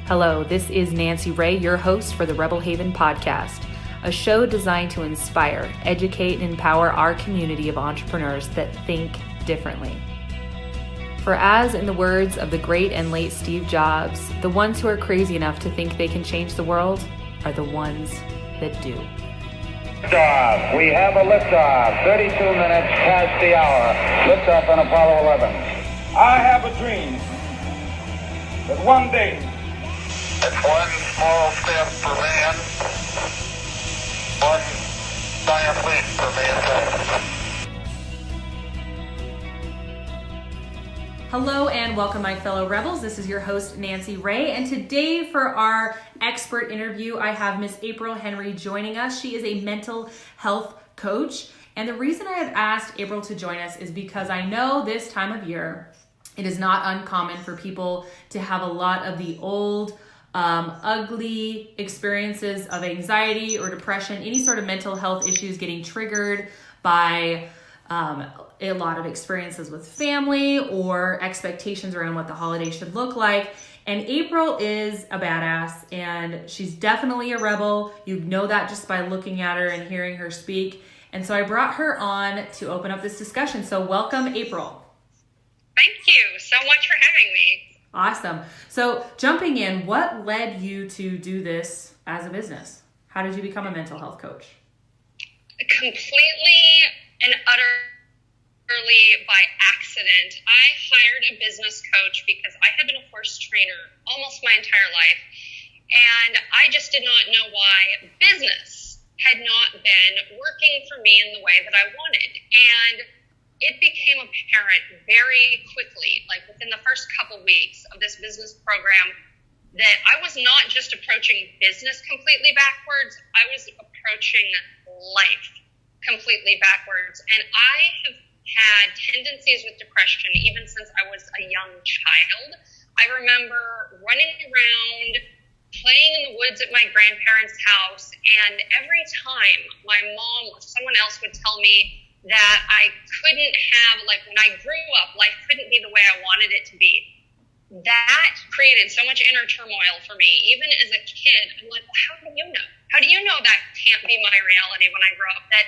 Hello, this is Nancy Ray, your host for the Rebel Haven podcast, a show designed to inspire, educate, and empower our community of entrepreneurs that think differently. For as in the words of the great and late Steve Jobs, the ones who are crazy enough to think they can change the world are the ones that do. Liftoff. We have a liftoff. 32 minutes past the hour. Liftoff on Apollo 11. I have a dream that one day it's one small step for man, one giant leap for mankind. Hello and welcome, my fellow rebels. This is your host, Nancy Ray, and today for our expert interview, I have Miss April Henry joining us. She is a mental health coach, and the reason I have asked April to join us is because I know this time of year, it is not uncommon for people to have a lot of the old, ugly experiences of anxiety or depression, any sort of mental health issues getting triggered by a lot of experiences with family or expectations around what the holiday should look like. And April is a badass, and she's definitely a rebel. You know that just by looking at her and hearing her speak. And so I brought her on to open up this discussion. So welcome, April. Thank you so much for having me. Awesome. So jumping in, what led you to do this as a business? How did you become a mental health coach? Completely and utterly by accident. I hired a business coach because I had been a horse trainer almost my entire life, and I just did not know why business had not been working for me in the way that I wanted. And it became apparent very quickly, like within the first couple weeks of this business program, that I was not just approaching business completely backwards, I was approaching life completely backwards. And I have had tendencies with depression even since I was a young child. I remember running around, playing in the woods at my grandparents' house, and every time my mom or someone else would tell me that I couldn't have, like when I grew up, life couldn't be the way I wanted it to be, that created so much inner turmoil for me. Even as a kid, I'm like, well, how do you know? How do you know that can't be my reality when I grow up? That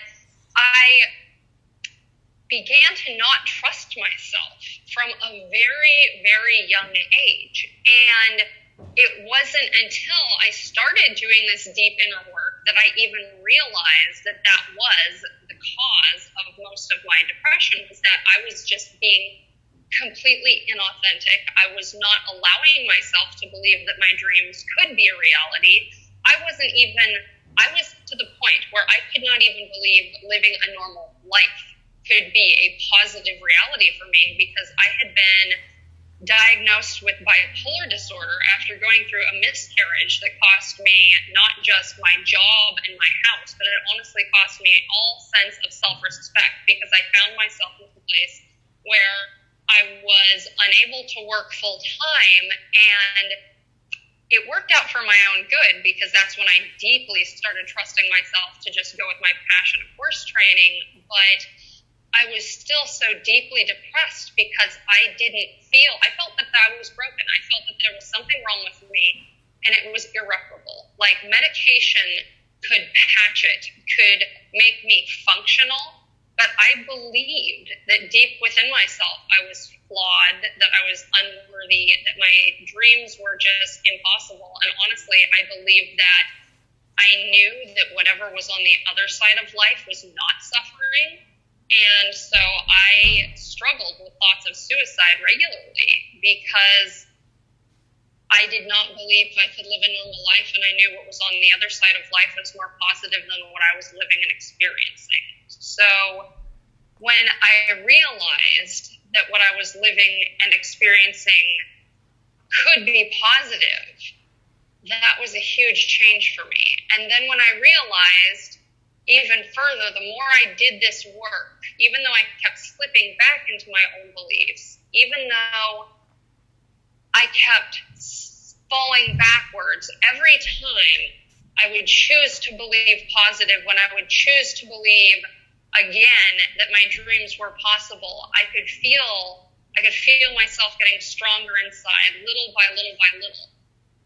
I began to not trust myself from a very, very young age. And it wasn't until I started doing this deep inner work that I even realized that that was the cause of most of my depression, was that I was just being completely inauthentic. I was not allowing myself to believe that my dreams could be a reality. I was to the point where I could not even believe living a normal life could be a positive reality for me, because I had been diagnosed with bipolar disorder after going through a miscarriage that cost me not just my job and my house, but it honestly cost me all sense of self-respect, because I found myself in a place where I was unable to work full-time, and it worked out for my own good, because that's when I deeply started trusting myself to just go with my passion of horse training. But I was still so deeply depressed because I felt that I was broken. I felt that there was something wrong with me, and it was irreparable. Like medication could patch it, could make me functional, but I believed that deep within myself I was flawed, that I was unworthy, that my dreams were just impossible. And honestly, I believed that I knew that whatever was on the other side of life was not suffering. And so I struggled with thoughts of suicide regularly, because I did not believe I could live a normal life, and I knew what was on the other side of life was more positive than what I was living and experiencing. So when I realized that what I was living and experiencing could be positive, that was a huge change for me. And then when I realized even further, the more I did this work, even though I kept slipping back into my old beliefs, even though I kept falling backwards, every time I would choose to believe positive, when I would choose to believe again that my dreams were possible, I could feel myself getting stronger inside, little by little by little.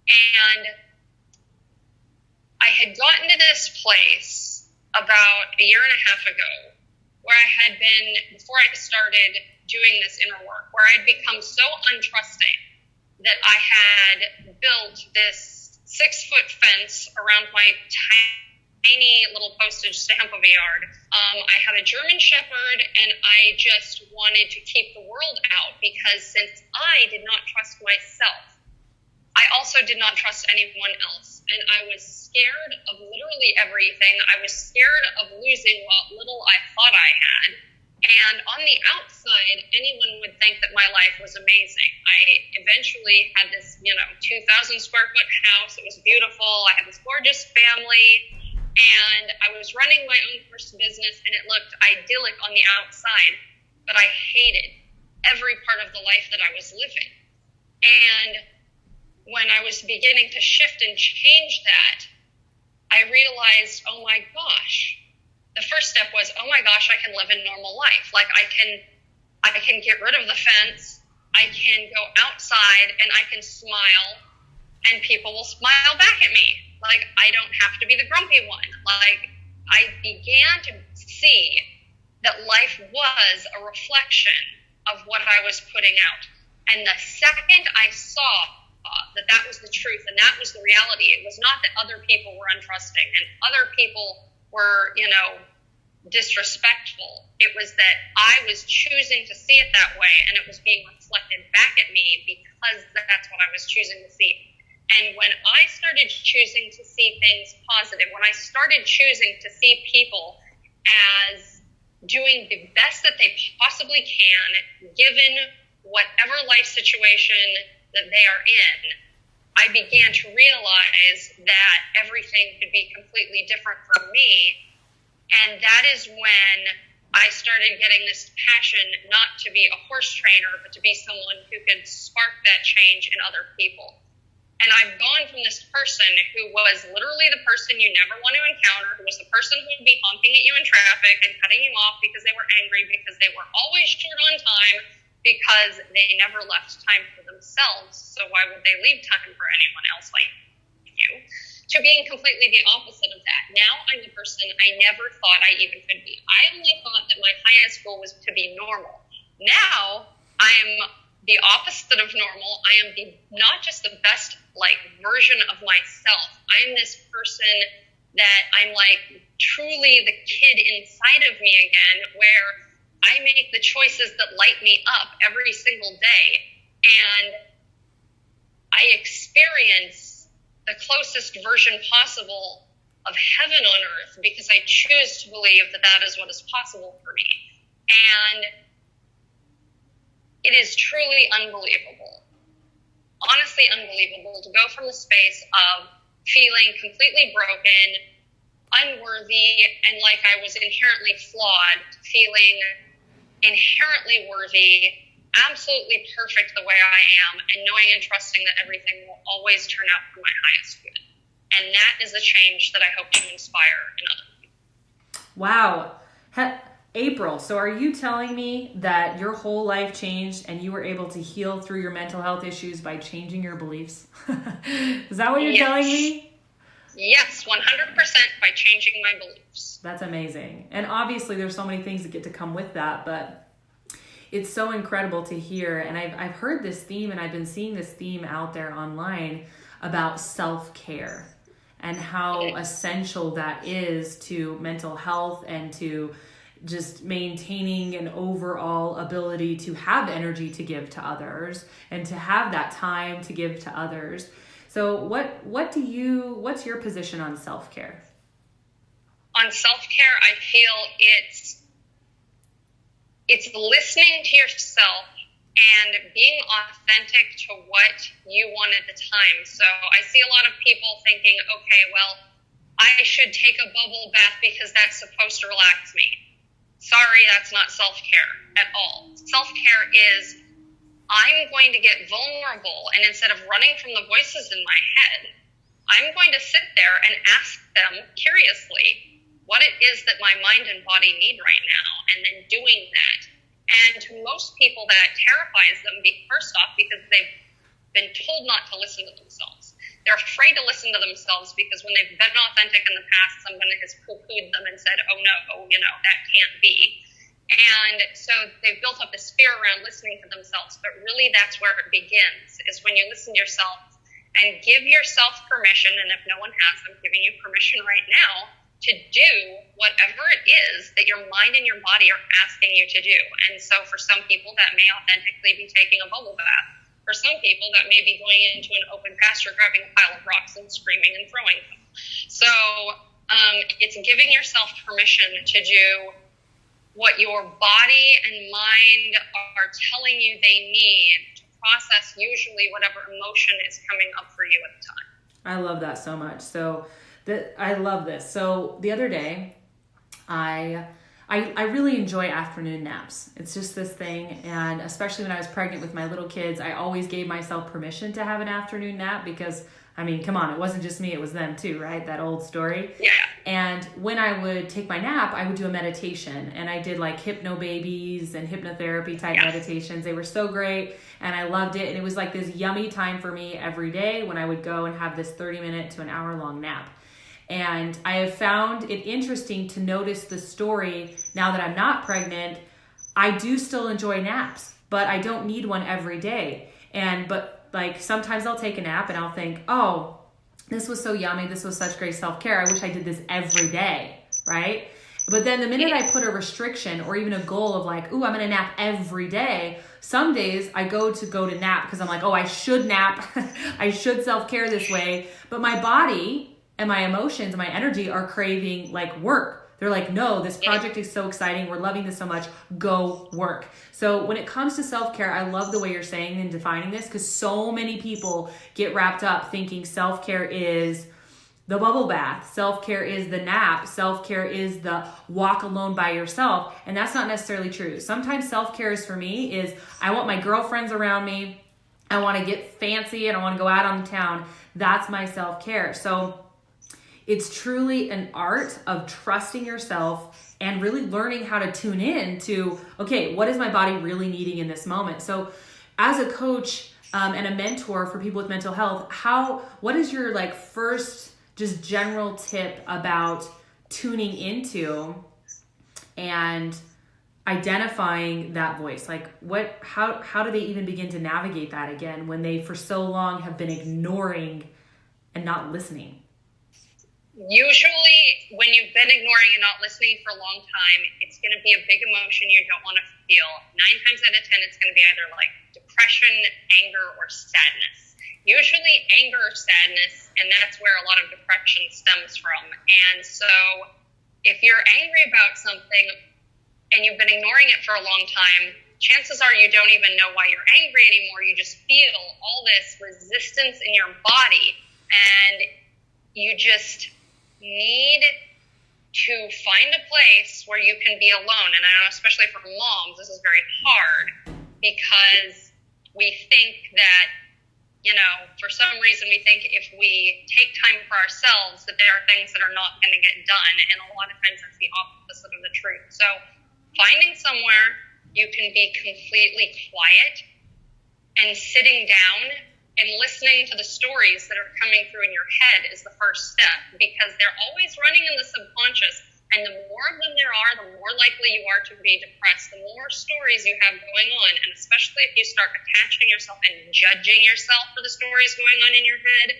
And I had gotten to this place about a year and a half ago where I had been, before I started doing this inner work, where I'd become so untrusting that I had built this 6-foot fence around my tiny little postage stamp of a yard. I had a German Shepherd, and I just wanted to keep the world out because since I did not trust myself, I also did not trust anyone else. And I was scared of literally everything. I was scared of losing what little I thought I had. And on the outside, anyone would think that my life was amazing. I eventually had this, 2,000 square foot house. It was beautiful. I had this gorgeous family. And I was running my own first business, and it looked idyllic on the outside. But I hated every part of the life that I was living. And when I was beginning to shift and change that, I realized, oh my gosh, the first step was, oh my gosh, I can live a normal life. Like I can get rid of the fence. I can go outside and I can smile and people will smile back at me. Like I don't have to be the grumpy one. Like I began to see that life was a reflection of what I was putting out. And the second I saw that was the truth and that was the reality, it was not that other people were untrusting and other people were, disrespectful. It was that I was choosing to see it that way, and it was being reflected back at me because that's what I was choosing to see. And when I started choosing to see things positive, when I started choosing to see people as doing the best that they possibly can, given whatever life situation that they are in, I began to realize that everything could be completely different for me. And that is when I started getting this passion not to be a horse trainer, but to be someone who could spark that change in other people. And I've gone from this person who was literally the person you never want to encounter, who was the person who would be honking at you in traffic and cutting you off because they were angry, because they were always short on time, because they never left time for themselves. So why would they leave time for anyone else like you? To being completely the opposite of that. Now I'm the person I never thought I even could be. I only thought that my highest goal was to be normal. Now I am the opposite of normal. I am not just the best version of myself. I'm this person that I'm truly the kid inside of me again, where I make the choices that light me up every single day. And I experience the closest version possible of heaven on earth because I choose to believe that that is what is possible for me. And it is truly unbelievable, honestly unbelievable, to go from the space of feeling completely broken, unworthy, and like I was inherently flawed, to feeling inherently worthy, absolutely perfect the way I am, and knowing and trusting that everything will always turn out for my highest good. And that is a change that I hope to inspire in other people. Wow. April, so are you telling me that your whole life changed and you were able to heal through your mental health issues by changing your beliefs? Is that what you're telling me? Yes, 100% by changing my beliefs. That's amazing. And obviously there's so many things that get to come with that, but it's so incredible to hear. And I've heard this theme, and I've been seeing this theme out there online about self-care and how essential that is to mental health and to just maintaining an overall ability to have energy to give to others and to have that time to give to others. So what's your position on self-care? On self-care, I feel it's listening to yourself and being authentic to what you want at the time. So I see a lot of people thinking, okay, well, I should take a bubble bath because that's supposed to relax me. Sorry, that's not self-care at all. Self-care is, I'm going to get vulnerable, and instead of running from the voices in my head, I'm going to sit there and ask them curiously what it is that my mind and body need right now, and then doing that. And to most people, that terrifies them, first off, because they've been told not to listen to themselves. they're afraid to listen to themselves because when they've been authentic in the past, someone has poo-pooed them and said, oh no, that can't be. And so they've built up this fear around listening to themselves, but really that's where it begins, is when you listen to yourself and give yourself permission, and if no one has, I'm giving you permission right now, to do whatever it is that your mind and your body are asking you to do. And so for some people, that may authentically be taking a bubble bath. For some people, that may be going into an open pasture, grabbing a pile of rocks and screaming and throwing them. So it's giving yourself permission to do what your body and mind are telling you they need to process usually whatever emotion is coming up for you at the time. I love that so much. So I love this. So the other day, I really enjoy afternoon naps. It's just this thing. And especially when I was pregnant with my little kids, I always gave myself permission to have an afternoon nap because, I mean, come on, it wasn't just me, it was them too, right? That old story. Yeah. And when I would take my nap, I would do a meditation, and I did like hypno babies and hypnotherapy type meditations. They were so great and I loved it. And it was like this yummy time for me every day when I would go and have this 30-minute to an hour long nap. And I have found it interesting to notice the story now that I'm not pregnant. I do still enjoy naps, but I don't need one every day. But like sometimes I'll take a nap and I'll think, oh, this was so yummy. This was such great self-care. I wish I did this every day, right? But then the minute I put a restriction or even a goal of like, ooh, I'm going to nap every day, some days I go to nap because I'm like, oh, I should nap. I should self-care this way. But my body and my emotions and my energy are craving like work. They're like, no, this project is so exciting. We're loving this so much. Go work. So when it comes to self-care, I love the way you're saying and defining this, because so many people get wrapped up thinking self-care is the bubble bath. Self-care is the nap. Self-care is the walk alone by yourself. And that's not necessarily true. Sometimes self-care is for me is I want my girlfriends around me. I want to get fancy and I want to go out on the town. That's my self-care. So it's truly an art of trusting yourself and really learning how to tune in to, okay, what is my body really needing in this moment? So as a coach and a mentor for people with mental health, what is your like first just general tip about tuning into and identifying that voice? Like how do they even begin to navigate that again when they for so long have been ignoring and not listening? Usually, when you've been ignoring and not listening for a long time, it's going to be a big emotion you don't want to feel. 9 times out of 10, it's going to be either like depression, anger, or sadness. Usually anger or sadness, and that's where a lot of depression stems from. And so if you're angry about something and you've been ignoring it for a long time, chances are you don't even know why you're angry anymore. You just feel all this resistance in your body, and you just need to find a place where you can be alone. And I know, especially for moms, this is very hard because we think that, for some reason we think if we take time for ourselves that there are things that are not going to get done. And a lot of times that's the opposite of the truth. So finding somewhere you can be completely quiet and sitting down and listening to the stories that are coming through in your head is the first step, because they're always running in the subconscious. And the more of them there are, the more likely you are to be depressed, the more stories you have going on. And especially if you start attaching yourself and judging yourself for the stories going on in your head,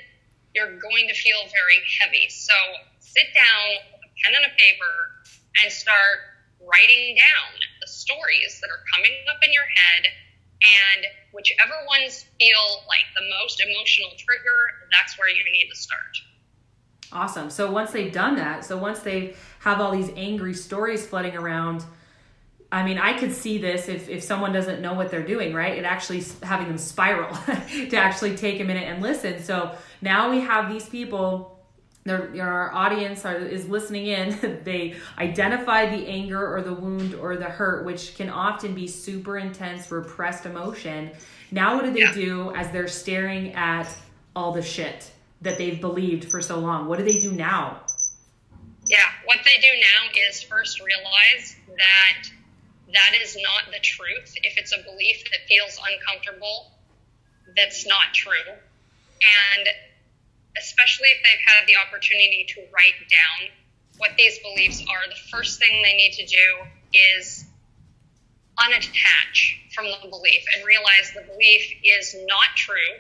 you're going to feel very heavy. So sit down with a pen and a paper and start writing down the stories that are coming up in your head. And whichever ones feel like the most emotional trigger, that's where you need to start. Awesome. So once they've done that, once they have all these angry stories flooding around, I mean, I could see this if someone doesn't know what they're doing, right? It actually having them spiral to actually take a minute and listen. So now we have these people, our audience is listening in. They identify the anger or the wound or the hurt, which can often be super intense, repressed emotion. Now what do they do as they're staring at all the shit that they've believed for so long? What do they do now? Yeah, what they do now is first realize that is not the truth. If it's a belief that feels uncomfortable, that's not true. And especially if they've had the opportunity to write down what these beliefs are, the first thing they need to do is unattach from the belief and realize the belief is not true.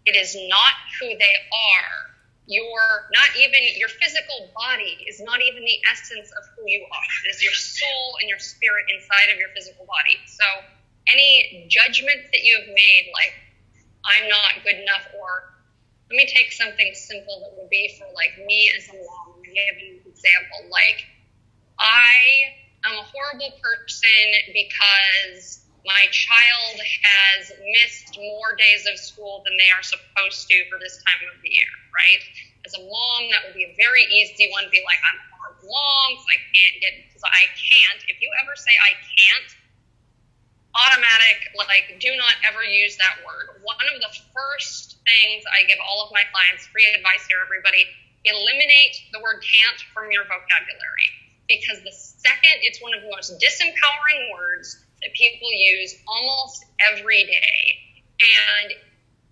It is not who they are. Your physical body is not even the essence of who you are. It is your soul and your spirit inside of your physical body. So any judgment that you've made, like, I'm not good enough, or let me take something simple that would be for like me as a mom. Let me give an example. Like, I am a horrible person because my child has missed more days of school than they are supposed to for this time of the year, right? As a mom, that would be a very easy one to be like, I'm a horrible mom, so I can't get, because I can't. If you ever say I can't, automatic, like, do not ever use that word. One of the first things I give all of my clients, free advice here, everybody, eliminate the word can't from your vocabulary. Because the second, it's one of the most disempowering words that people use almost every day. And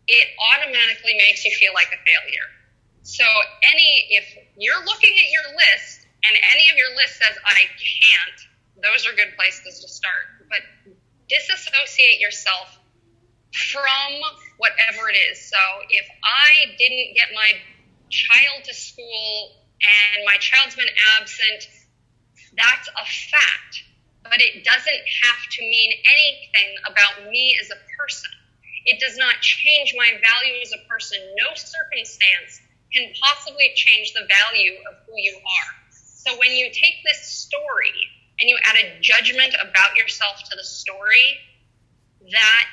it automatically makes you feel like a failure. So if you're looking at your list and any of your list says I can't, those are good places to start. But disassociate yourself from whatever it is. So if I didn't get my child to school and my child's been absent, that's a fact. But it doesn't have to mean anything about me as a person. It does not change my value as a person. No circumstance can possibly change the value of who you are. So when you take this story and you add a judgment about yourself to the story, that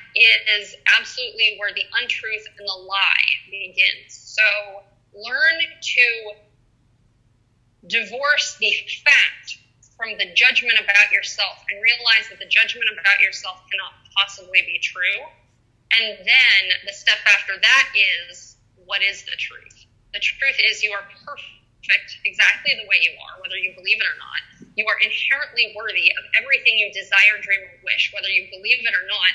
is absolutely where the untruth and the lie begins. So learn to divorce the fact from the judgment about yourself and realize that the judgment about yourself cannot possibly be true. And then the step after that is, what is the truth? The truth is you are perfect exactly the way you are, whether you believe it or not. You are inherently worthy of everything you desire, dream, or wish, whether you believe it or not.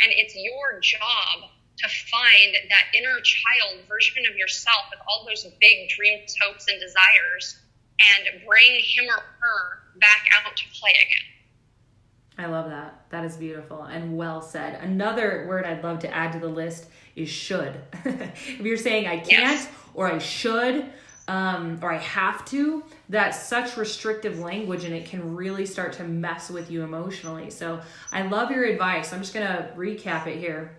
And it's your job to find that inner child version of yourself with all those big dreams, hopes, and desires, and bring him or her back out to play again. I love that. That is beautiful and well said. Another word I'd love to add to the list is should. If you're saying I can't, yes, or I should, or I have to, that's such restrictive language and it can really start to mess with you emotionally. So I love your advice. I'm just going to recap it here.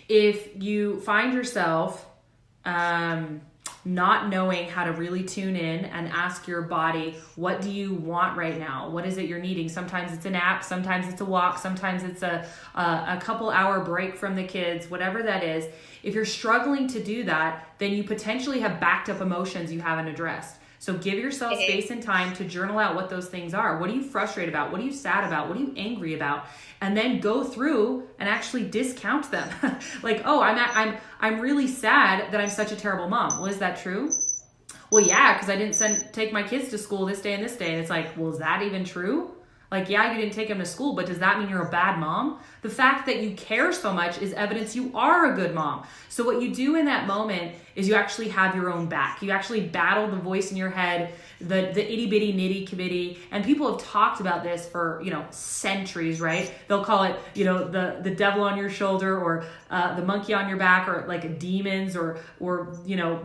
If you find yourself not knowing how to really tune in and ask your body, what do you want right now? What is it you're needing? Sometimes it's a nap, sometimes it's a walk, sometimes it's a couple hour break from the kids, whatever that is. If you're struggling to do that, then you potentially have backed up emotions you haven't addressed. So give yourself space and time to journal out what those things are. What are you frustrated about? What are you sad about? What are you angry about? And then go through and actually discount them. Like, oh, I'm really sad that I'm such a terrible mom. Well, is that true? Well, yeah, because I didn't take my kids to school this day and this day. And it's like, well, is that even true? Like, yeah, you didn't take them to school, but does that mean you're a bad mom? The fact that you care so much is evidence you are a good mom. So what you do in that moment is you actually have your own back. You actually battle the voice in your head, the itty bitty nitty kibitty. And people have talked about this for, centuries, right? They'll call it, the devil on your shoulder, or the monkey on your back, or like demons, or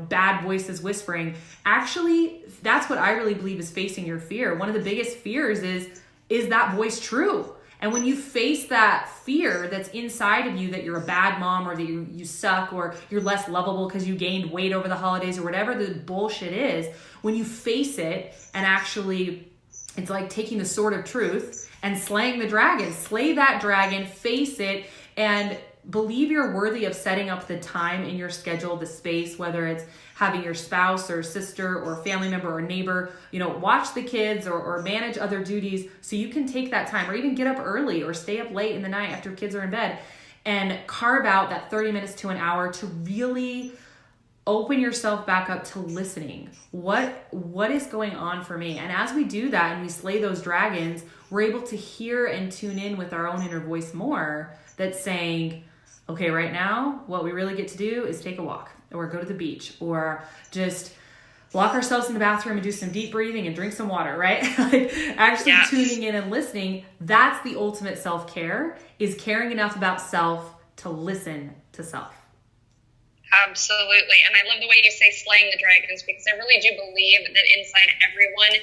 bad voices whispering. Actually, that's what I really believe is facing your fear. One of the biggest fears is that voice true? And when you face that fear that's inside of you, that you're a bad mom, or that you suck, or you're less lovable because you gained weight over the holidays, or whatever the bullshit is, when you face it and actually, it's like taking the sword of truth and slaying the dragon. Slay that dragon, face it, and believe you're worthy of setting up the time in your schedule, the space, whether it's having your spouse or sister or family member or neighbor, watch the kids or manage other duties so you can take that time, or even get up early or stay up late in the night after kids are in bed, and carve out that 30 minutes to an hour to really open yourself back up to listening. What is going on for me? And as we do that and we slay those dragons, we're able to hear and tune in with our own inner voice more, that's saying, okay, right now, what we really get to do is take a walk. or go to the beach, or just lock ourselves in the bathroom and do some deep breathing and drink some water, right? Like actually tuning in and listening, that's the ultimate self-care, is caring enough about self to listen to self. Absolutely. And I love the way you say slaying the dragons, because I really do believe that inside everyone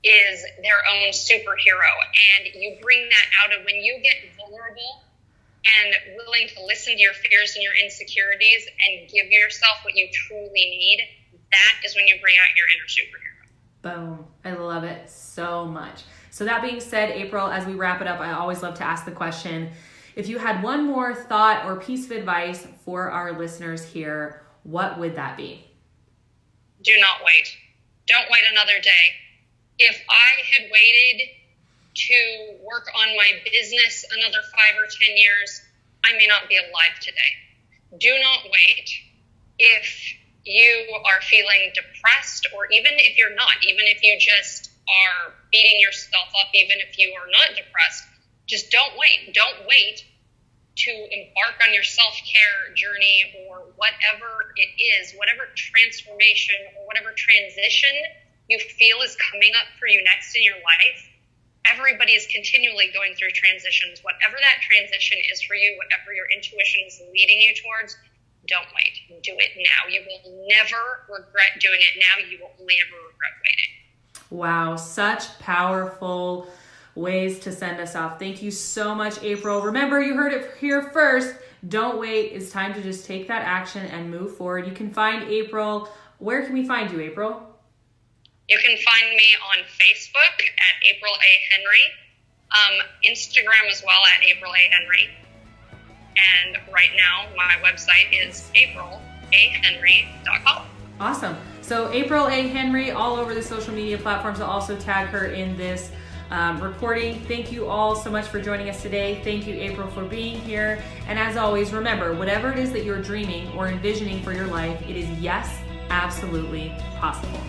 is their own superhero. And you bring that out of when you get vulnerable and willing to listen to your fears and your insecurities and give yourself what you truly need. That is when you bring out your inner superhero. Boom. I love it so much. So that being said, April, as we wrap it up, I always love to ask the question, if you had one more thought or piece of advice for our listeners here, what would that be? Do not wait. Don't wait another day. If I had waited to work on my business another 5 or 10 years, I may not be alive today. Do not wait. If you are feeling depressed, or even if you're not, even if you just are beating yourself up, even if you are not depressed, just don't wait. Don't wait to embark on your self-care journey, or whatever it is, whatever transformation or whatever transition you feel is coming up for you next in your life. Everybody is continually going through transitions. Whatever that transition is for you, whatever your intuition is leading you towards, don't wait. Do it now. You will never regret doing it now. You will only ever regret waiting. Wow, such powerful ways to send us off. Thank you so much, April. Remember, you heard it here first. Don't wait. It's time to just take that action and move forward. You can find April. Where can we find you, April? You can find me on Facebook at April A. Henry, Instagram as well at April A. Henry. And right now, my website is aprilahenry.com. Awesome. So April A. Henry, all over the social media platforms. I'll also tag her in this recording. Thank you all so much for joining us today. Thank you, April, for being here. And as always, remember, whatever it is that you're dreaming or envisioning for your life, it is yes, absolutely possible.